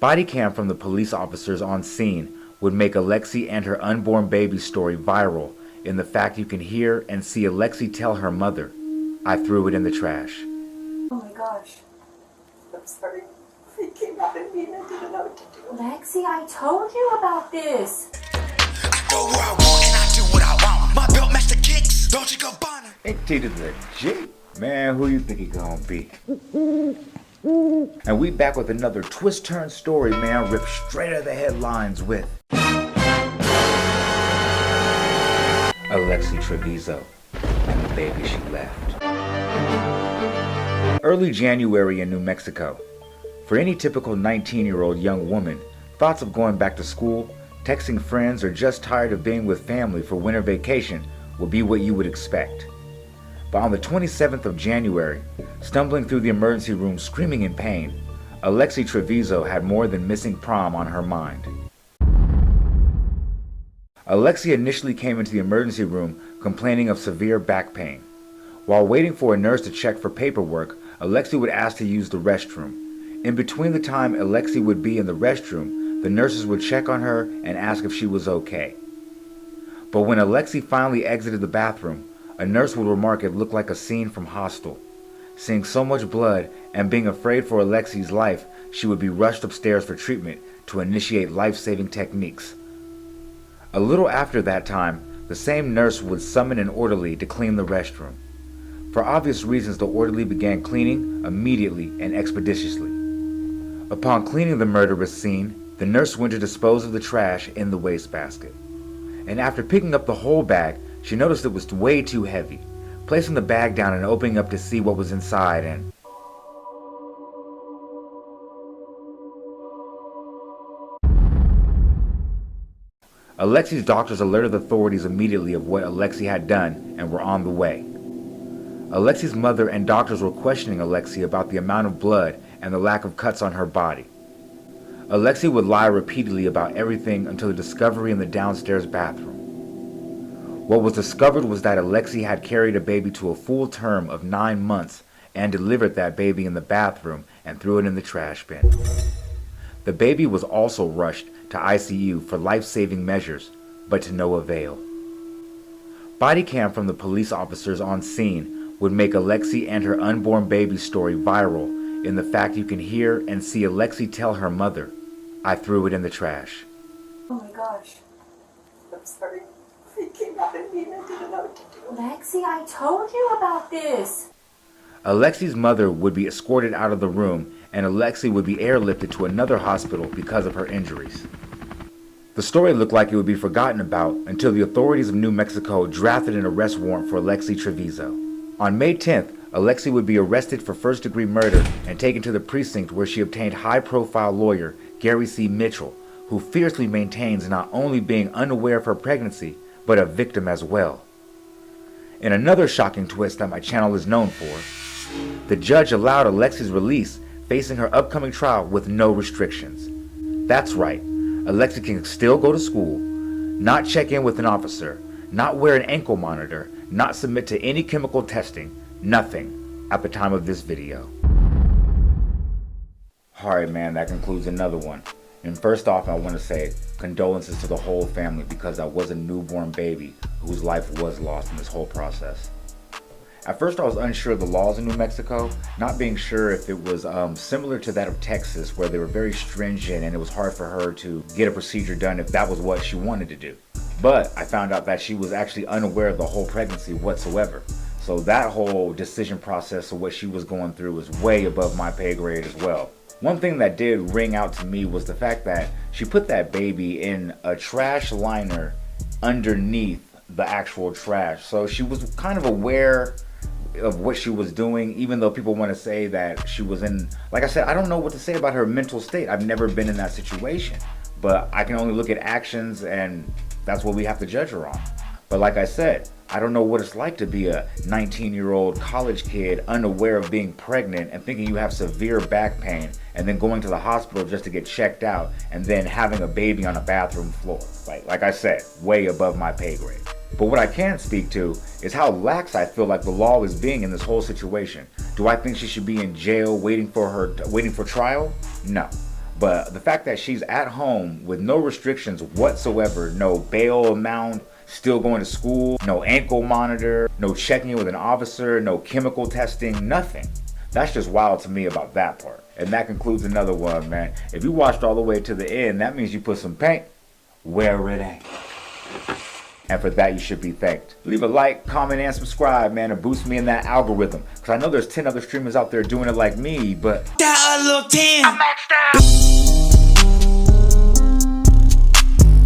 Body cam from the police officers on scene would make Alexi and her unborn baby story viral in the fact you can hear and see Alexi tell her mother, "I threw it in the trash." Oh my gosh. I'm sorry. It came out of me and I didn't know what to do. Alexi, I told you about this. I go where I want and I do what I want. My belt match the kicks. Don't you go bonner. Ain't T to the G. Man, who you think he gonna be? And we back with another twist turn story, man, ripped straight out of the headlines with Alexi Trevizo and the baby she left. Early January in New Mexico. For any typical 19-year-old young woman, thoughts of going back to school, texting friends, or just tired of being with family for winter vacation would be what you would expect. But on the 27th of January, stumbling through the emergency room screaming in pain, Alexi Trevizo had more than missing prom on her mind. Alexi initially came into the emergency room complaining of severe back pain. While waiting for a nurse to check for paperwork, Alexi would ask to use the restroom. In between the time Alexi would be in the restroom, the nurses would check on her and ask if she was okay. But when Alexi finally exited the bathroom, a nurse would remark it looked like a scene from Hostel. Seeing so much blood and being afraid for Alexi's life, she would be rushed upstairs for treatment to initiate life-saving techniques. A little after that time, the same nurse would summon an orderly to clean the restroom. For obvious reasons, the orderly began cleaning immediately and expeditiously. Upon cleaning the murderous scene, the nurse went to dispose of the trash in the wastebasket. And after picking up the whole bag, she noticed it was way too heavy. Placing the bag down and opening up to see what was inside, and Alexi's doctors alerted authorities immediately of what Alexi had done and were on the way. Alexi's mother and doctors were questioning Alexi about the amount of blood and the lack of cuts on her body. Alexi would lie repeatedly about everything until the discovery in the downstairs bathroom. What was discovered was that Alexi had carried a baby to a full term of 9 months and delivered that baby in the bathroom and threw it in the trash bin. The baby was also rushed to ICU for life-saving measures, but to no avail. Body cam from the police officers on scene would make Alexi and her unborn baby story viral in the fact you can hear and see Alexi tell her mother, "I threw it in the trash." Oh my gosh. I'm sorry. It came out of me and I didn't know what to do. Alexi, I told you about this. Alexi's mother would be escorted out of the room and Alexi would be airlifted to another hospital because of her injuries. The story looked like it would be forgotten about until the authorities of New Mexico drafted an arrest warrant for Alexi Trevizo. On May 10th, Alexi would be arrested for first-degree murder and taken to the precinct where she obtained high-profile lawyer Gary C. Mitchell, who fiercely maintains not only being unaware of her pregnancy, but a victim as well. In another shocking twist that my channel is known for, the judge allowed Alexi's release, facing her upcoming trial with no restrictions. That's right, Alexi can still go to school, not check in with an officer, not wear an ankle monitor, not submit to any chemical testing, nothing at the time of this video. Alright man, that concludes another one. And first off, I want to say condolences to the whole family because that was a newborn baby whose life was lost in this whole process. At first I was unsure of the laws in New Mexico, not being sure if it was similar to that of Texas where they were very stringent and it was hard for her to get a procedure done if that was what she wanted to do. But I found out that she was actually unaware of the whole pregnancy whatsoever. So that whole decision process of what she was going through was way above my pay grade as well. One thing that did ring out to me was the fact that she put that baby in a trash liner underneath the actual trash. So she was kind of aware of what she was doing, even though people want to say that she was in, like I said, I don't know what to say about her mental state. I've never been in that situation, but I can only look at actions and that's what we have to judge her on. But like I said, I don't know what it's like to be a 19-year-old college kid unaware of being pregnant and thinking you have severe back pain and then going to the hospital just to get checked out and then having a baby on a bathroom floor. Like I said, way above my pay grade. But what I can speak to is how lax I feel like the law is being in this whole situation. Do I think she should be in jail waiting for trial? No. But the fact that she's at home with no restrictions whatsoever, no bail amount, still going to school, no ankle monitor, no checking in with an officer, no chemical testing, nothing. That's just wild to me about that part. And that concludes another one, man. If you watched all the way to the end, that means you put some paint where it ain't. And for that, you should be thanked. Leave a like, comment, and subscribe, man, to boost me in that algorithm. Because I know there's 10 other streamers out there doing it like me, but... That a little 10. I'm maxed out.